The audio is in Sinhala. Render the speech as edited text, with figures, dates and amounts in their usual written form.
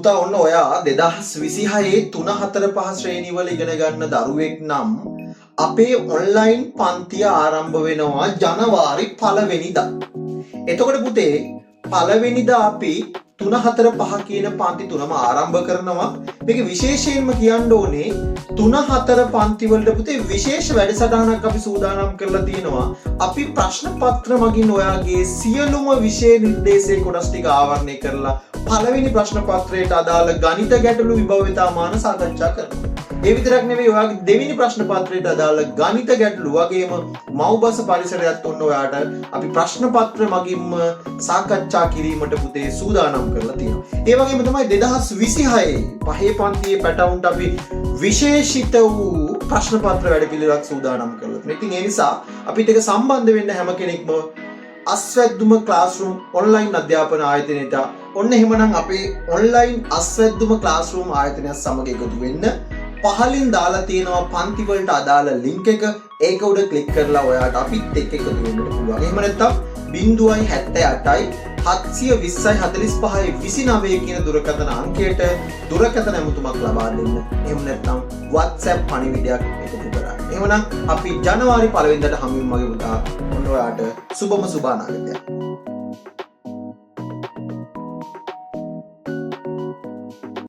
පුතා ඔන්න ඔයා 2026 3-4-5 ශ්‍රේණිවල ඉගෙන ගන්න දරුවෙක් නම් අපේ ඔන්ලයින් පන්තිය ආරම්භ වෙනවා ජනවාරි 1 වෙනිදා. එතකොට පුතේ පළවෙනිදා අපි 3-4-5 කියන පන්ති තුනම ආරම්භ කරනවා. මේක විශේෂයෙන්ම කියන්න ඕනේ 3-4 පන්ති වලට පුතේ විශේෂ වැඩසටහනක් අපි සූදානම් කරලා තියෙනවා. අපි ප්‍රශ්න පත්‍ර මගින් ඔයාගේ සියලුම විෂය නිර්දේශයේ කොටස් ටික ආවරණය කරලා පළවෙනි ප්‍රශ්න පත්‍රයට අදාළ ගණිත ගැටලු විභව්‍යතා මාන සාකච්ඡා කරනවා. ඒ විතරක් නෙවෙයි ඔයාගේ දෙවෙනි ප්‍රශ්න පත්‍රයට අදාළ ගණිත ගැටලු වගේම මව්බස පරිසරයත් ඔන්න ඔයාට අපි ප්‍රශ්න පත්‍ර මගින්ම සාකච්ඡා කිරීමට පුතේ සූදානම් කරලා තියෙනවා. ඒ වගේම තමයි 2026 පහේ පන්තියේ පැටවුන්ට අපි විශේෂිත වූ ප්‍රශ්න පත්‍ර වැඩපිළිවෙලක් සූදානම් කරලා තියෙනවා. ඉතින් ඒ නිසා අපිට ඒක සම්බන්ධ වෙන්න හැම කෙනෙක්ම අස්වැද්දුම ක්ලාස්රූම් ඔන්ලයින් අධ්‍යාපන ආයතනයට ඔන්න එහෙමනම් අපේ ඔන්ලයින් අස්වැද්දුම ක්ලාස්රූම් ආයතනයත් සමග එකතු වෙන්න. පහලින් දාලා තියෙනවා පන්ති වලට අදාළ ලින්ක් එක. ඒක උඩ ක්ලික් කරලා ඔයාට අපිත් එක්ක එකතු වෙන්න පුළුවන්. එහෙම නැත්නම් 0.78යි 720යි 45යි 29 කියන දුරකථන අංකයට දුරකථන ඇමතුමක් ලබා දෙන්න. එහෙම නැත්නම් WhatsApp පණිවිඩයක් එකතු කරන්න. එහෙමනම් අපි ජනවාරි 1 වෙනිදාට හමු වෙමු මගේ පුතා. ඔන්න ඔයාට සුබම සුබ අනාගතයක්.